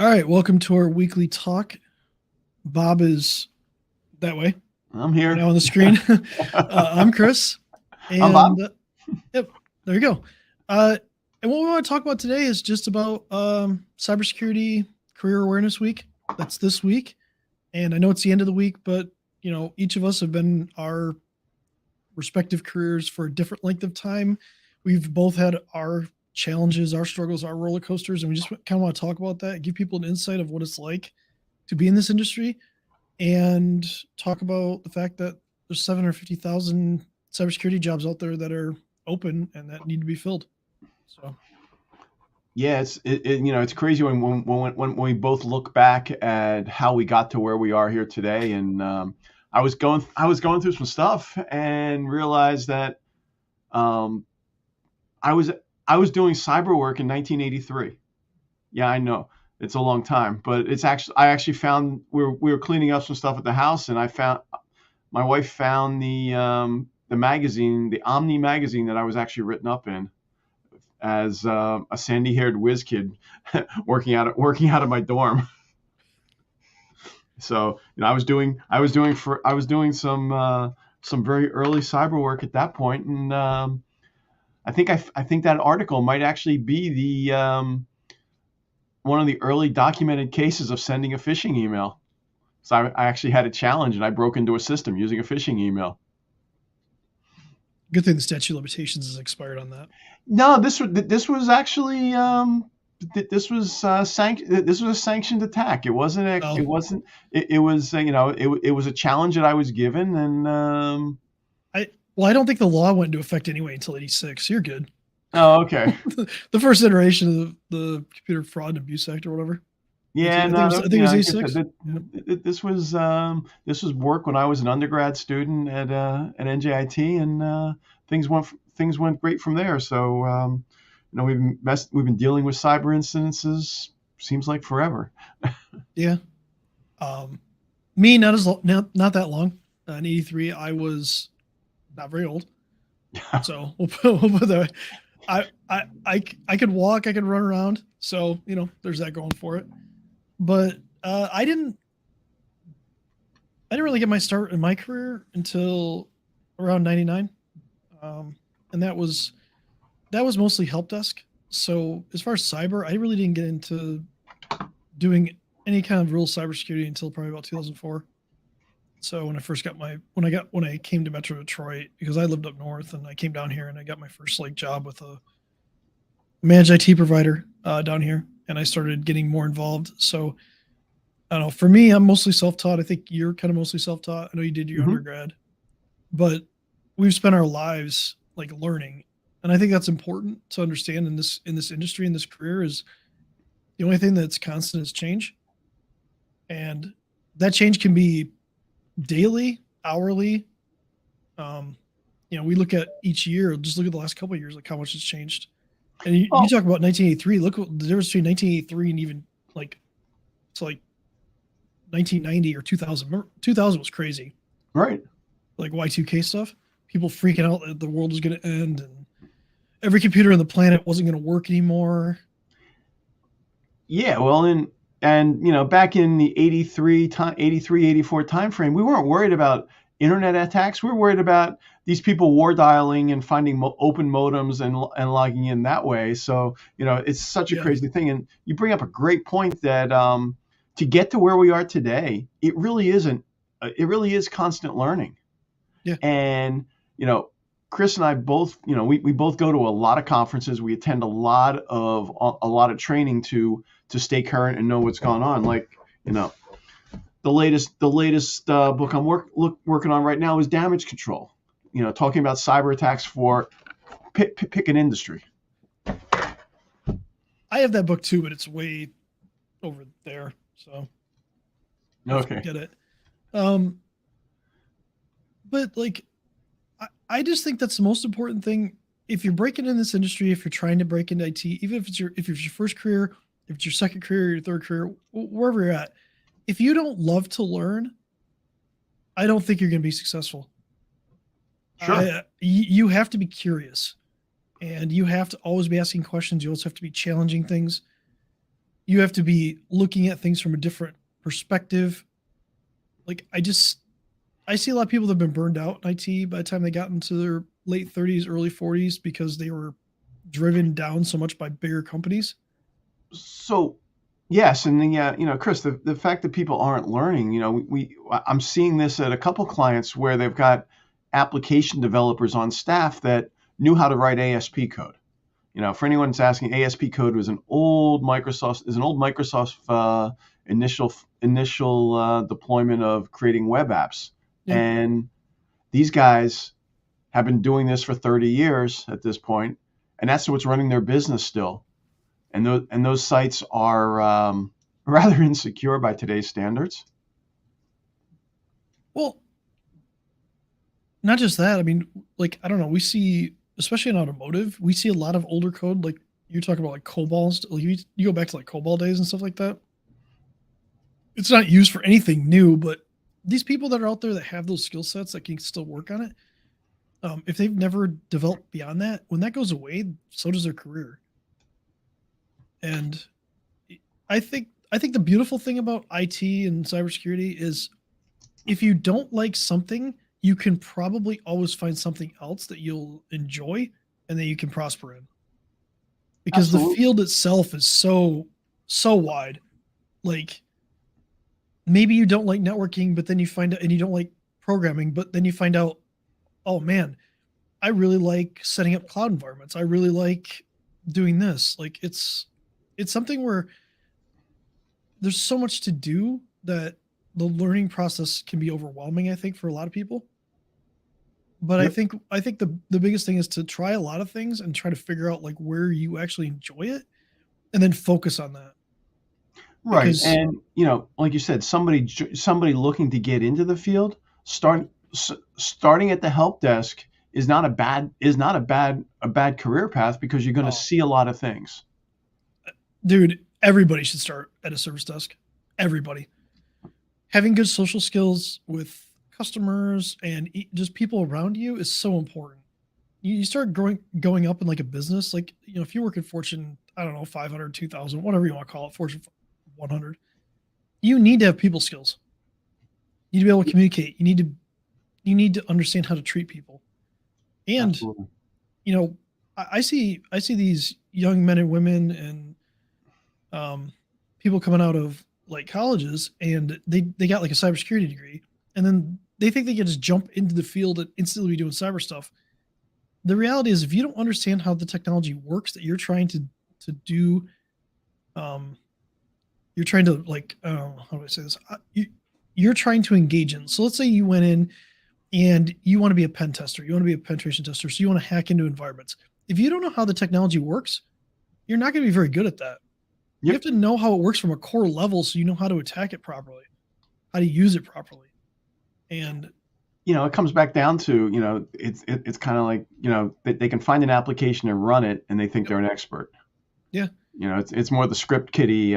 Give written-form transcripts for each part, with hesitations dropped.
All right, welcome to our weekly talk. Bob is that way I'm right here. now on the screen. I'm Chris, I'm and Bob. yep, there you go. Uh, and what we want to talk about today is just about cybersecurity career awareness week. That's this week, and I know it's the end of the week, but each of us have been our respective careers for a different length of time. We've both had our challenges, our struggles, our roller coasters, and we just kind of want to talk about that, give people an insight of what it's like to be in this industry, and talk about the fact that there's 750,000 cybersecurity jobs out there that are open and that need to be filled. So, Yeah, it's crazy when we both look back at how we got to where we are here today, and I was going through some stuff and realized that um, I was I was doing cyber work in 1983. Yeah, I know it's a long time, but I actually found we were cleaning up some stuff at the house, and I found my wife found the magazine, the Omni magazine that I was actually written up in as a sandy-haired whiz kid working out of my dorm. So I was doing some very early cyber work at that point, and I think that article might actually be the one of the early documented cases of sending a phishing email. So I actually had a challenge, and I broke into a system using a phishing email. good thing the statute of limitations is expired on that. No, this was actually this was a sanctioned attack. Oh, it was it was a challenge that I was given, and I don't think the law went into effect anyway until '86. You're good. oh, okay. The first iteration of the Computer Fraud and Abuse Act or whatever. Yeah, I think it no, was. I think it was like I said, '86. Yeah. this was work when I was an undergrad student at NJIT, and things went great from there. So we've been dealing with cyber incidences seems like forever. Yeah. Um, Me, not as long, not that long. In '83, I was not very old, so we'll put that way. I could walk, I could run around, so there's that going for it. But I didn't really get my start in my career until around '99, um, and that was mostly help desk. So as far as cyber, I really didn't get into doing any kind of real cybersecurity until probably about 2004. So when I first got when I came to Metro Detroit, because I lived up north and I came down here and I got my first job with a managed IT provider down here, and I started getting more involved. So I don't know. For me, I'm mostly self-taught. I think you're kind of mostly self-taught. I know you did your Hmm. undergrad, but we've spent our lives learning, and I think that's important to understand in this industry, in this career. Is the only thing that's constant is change, and that change can be daily, hourly. Um, we look at each year. Just look at the last couple of years, like how much has changed. And you Well, talk about 1983. Look what the difference between 1983 and even like to 1990 or 2000. Remember, 2000 was crazy. right. Like Y2K stuff. People freaking out that the world was going to end and every computer on the planet wasn't going to work anymore. Yeah, well, and back in the 83, 84 timeframe, we weren't worried about internet attacks. We were worried about these people war dialing and finding open modems and logging in that way. So, it's such a Yeah, crazy thing. And you bring up a great point that to get to where we are today, it really is constant learning. yeah. And, you know, Chris and I both, we both go to a lot of conferences. We attend a lot of training to stay current and know what's going on. Like, you know, the latest book I'm working on right now is Damage Control. Talking about cyber attacks for pick an industry. I have that book too, but it's way over there. So I have to Okay. get it. Um, but I just think that's the most important thing. If you're breaking in this industry, if you're trying to break into IT, even if it's your first career, if it's your second career, your third career, wherever you're at, if you don't love to learn, I don't think you're going to be successful. Sure. You have to be curious, and you have to always be asking questions. You also have to be challenging things. You have to be looking at things from a different perspective. Like I see a lot of people that have been burned out in IT by the time they got into their late 30s, early 40s because they were driven down so much by bigger companies. So yes, and then yeah, Chris, the fact that people aren't learning, I'm seeing this at a couple clients where they've got application developers on staff that knew how to write ASP code. For anyone that's asking, ASP code was an old Microsoft initial deployment of creating web apps, Yeah. and these guys have been doing this for 30 years at this point, and that's what's running their business still. And those sites are rather insecure by today's standards. Well, not just that. I mean, like, I don't know. We see, especially in automotive, we see a lot of older code. Like you're talking about like COBOL. Like you go back to like COBOL days and stuff like that. It's not used for anything new, but these people that are out there that have those skill sets that can still work on it, if they've never developed beyond that, when that goes away, so does their career. And I think the beautiful thing about IT and cybersecurity is if you don't like something, you can probably always find something else that you'll enjoy and that you can prosper in. Because the Absolutely. field itself is so wide. Like maybe you don't like networking, but then you find out and you don't like programming, but then you find out, oh man, I really like setting up cloud environments. I really like doing this. Like it's something where there's so much to do that the learning process can be overwhelming, I think, for a lot of people. But I Yep. think I think the biggest thing is to try a lot of things and try to figure out like where you actually enjoy it and then focus on that. Right. Because And like you said, somebody looking to get into the field, starting at the help desk is not a bad career path because you're going to oh, see a lot of things. dude, everybody should start at a service desk. Everybody. Having good social skills with customers and just people around you is so important. You start going up in like a business, like if you work in Fortune, I don't know, 500, 2,000, whatever you want to call it, Fortune 100, you need to have people skills. You need to be able to communicate. You need to understand how to treat people. And Absolutely. you know, I see these young men and women and um, people coming out of like colleges and they got like a cybersecurity degree and then they think they can just jump into the field and instantly be doing cyber stuff. The reality is if you don't understand how the technology works that you're trying to do, um, you're trying to like how do I say this? You're trying to engage in. So let's say you went in and you want to be a pen tester, you want to be a penetration tester, so you want to hack into environments. If you don't know how the technology works, you're not going to be very good at that. You have Yep. to know how it works from a core level so you know how to attack it properly, how to use it properly. And It comes back down to, it's kind of like, they can find an application and run it and they think yep, they're an expert. yeah, It's more the script kiddie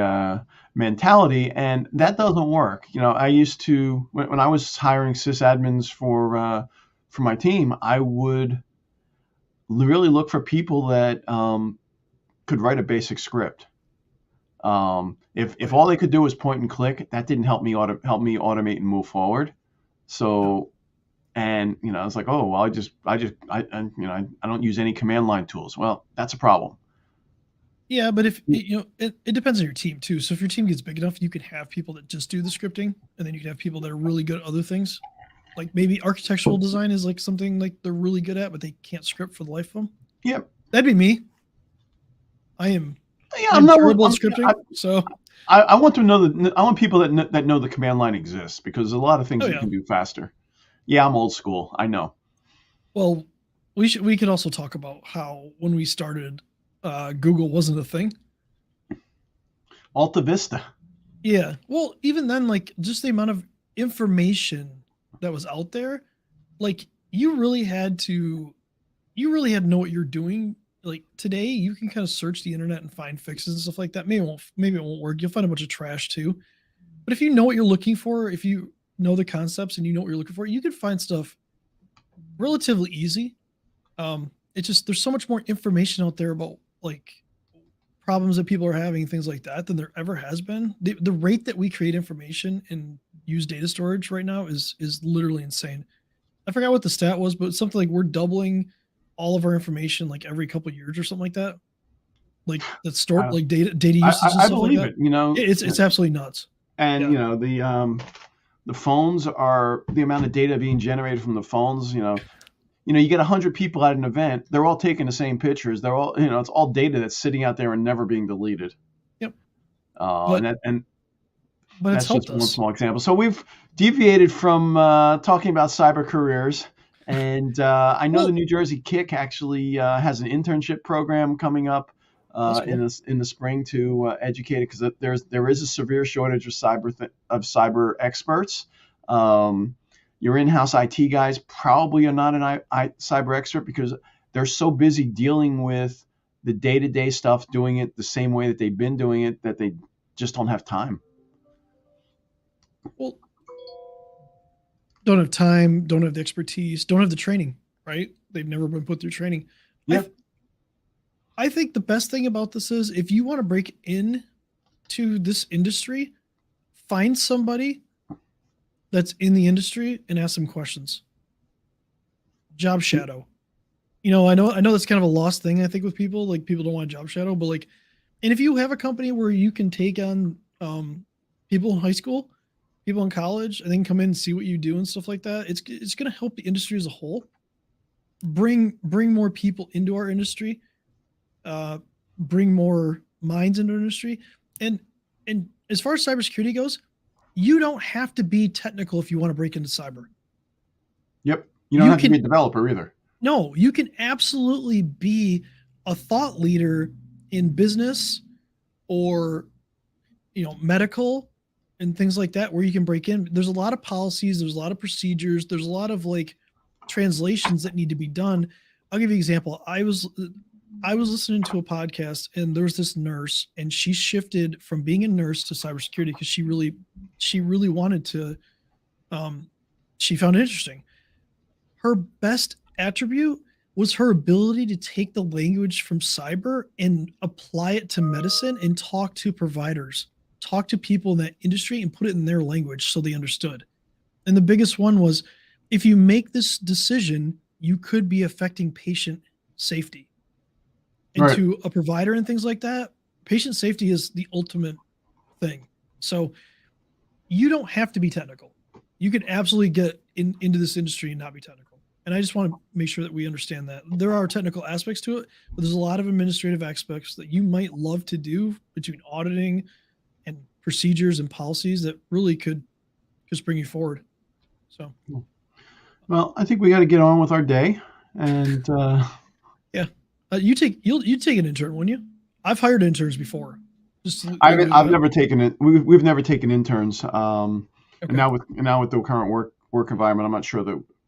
mentality, and that doesn't work. I used to when I was hiring sysadmins for my team, I would really look for people that could write a basic script. If right. all they could do was point and click, that didn't help me automate and move forward. Yep. So, and I was like, oh well, I don't use any command line tools. Well, that's a problem. Yeah, but if it depends on your team too. So if your team gets big enough, you can have people that just do the scripting, and then you can have people that are really good at other things. Like maybe architectural design is like something like they're really good at, but they can't script for the life of them. Yep. That'd be me. I am Yeah, I I'm am not. terrible at I'm, scripting. So I want to know that I want people that know the command line exists because there's a lot of things oh you yeah. can do faster. Yeah, I'm old school. I know. Well, we could also talk about how when we started, Google wasn't a thing. Alta Vista. Yeah. Well, even then, like just the amount of information that was out there, like you really had to know what you're doing. Like today, you can kind of search the internet and find fixes and stuff like that. Maybe it won't work. You'll find a bunch of trash too. But if you know what you're looking for, if you know the concepts and you know what you're looking for, you can find stuff relatively easy. It's just there's so much more information out there about like problems that people are having, things like that, than there ever has been. The rate that we create information and use data storage right now is literally insane. I forgot what the stat was, but something like we're doubling all of our information like every couple of years or something like that. Like that's stored, I, like data usage and I stuff like believe that. it. You know, It's absolutely nuts. and Yeah. you know the phones are the amount of data being generated from the phones. You get 100 people at an event. They're all taking the same pictures. They're all, it's all data that's sitting out there and never being deleted. Yep. And But it's that's helped just one us. small example. So we've deviated from talking about cyber careers, and I know Well, the New Jersey Kick actually has an internship program coming up that's cool. in the spring to educate it, because there is a severe shortage of cyber experts. Your in-house IT guys probably are not an cyber expert because they're so busy dealing with the day-to-day stuff, doing it the same way that they've been doing it, that they just don't have time. Well, don't have time, don't have the expertise, don't have the training, right? They've never been put through training. Yep. I think the best thing about this is if you want to break into this industry, find somebody that's in the industry and ask them questions. Job shadow. I know that's kind of a lost thing, I think, with people. Like, people don't want to job shadow, but like, and if you have a company where you can take on people in high school, people in college, and then come in and see what you do and stuff like that, it's going to help the industry as a whole. Bring more people into our industry, bring more minds into our industry, and as far as cybersecurity goes, you don't have to be technical if you want to break into cyber. Yep. You don't have to be a developer either. No, you can absolutely be a thought leader in business or medical and things like that, where you can break in. There's a lot of policies, there's a lot of procedures, there's a lot of like translations that need to be done. I'll give you an example. I was listening to a podcast, and there was this nurse, and she shifted from being a nurse to cybersecurity because she really wanted to. She found it interesting. Her best attribute was her ability to take the language from cyber and apply it to medicine and talk to providers, talk to people in that industry and put it in their language so they understood. And the biggest one was, if you make this decision, you could be affecting patient safety. And Right. to a provider and things like that, patient safety is the ultimate thing. So you don't have to be technical. You can absolutely get into this industry and not be technical. And I just want to make sure that we understand that there are technical aspects to it, but there's a lot of administrative aspects that you might love to do between auditing and procedures and policies that really could just bring you forward. So, well, I think we got to get on with our day, and yeah, you take an intern, wouldn't you? I've hired interns before. I've never taken it. We've never taken interns. Okay. And now with the current work environment, I'm not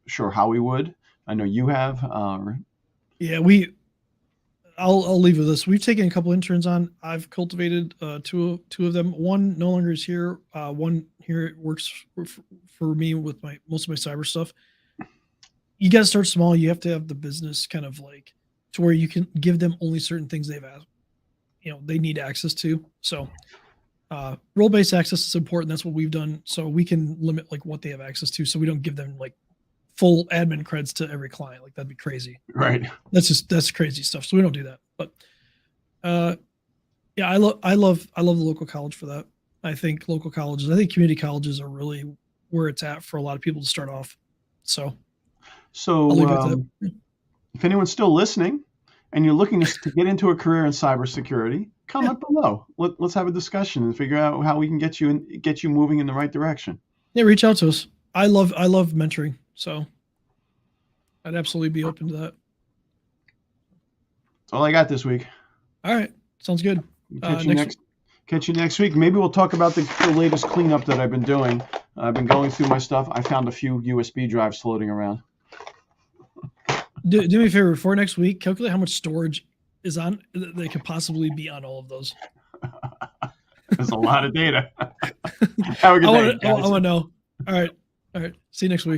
sure how we would. I know you have. Yeah, I'll leave with this. We've taken a couple interns on. I've cultivated two of them. One no longer is here. One here works for me with most of my cyber stuff. You got to start small. You have to have the business kind of like to where you can give them only certain things they've asked. They need access to. So role-based access is important. That's what we've done. So we can limit like what they have access to. So we don't give them like full admin creds to every client. Like, that'd be crazy. Right. That's crazy stuff. So we don't do that. But yeah, I love the local college for that. I think community colleges are really where it's at for a lot of people to start off. So I'll leave it at that. If anyone's still listening and you're looking to get into a career in cybersecurity, comment below. Let's have a discussion and figure out how we can get you moving in the right direction. Yeah, reach out to us. I love mentoring, so I'd absolutely be open to that. That's all I got this week. All right, sounds good. Catch you next week. Maybe we'll talk about the latest cleanup that I've been doing. I've been going through my stuff. I found a few USB drives floating around. Do me a favor, before next week, calculate how much storage is on that could possibly be on all of those. There's a lot of data. Have a good day, guys. I want to know. All right. See you next week.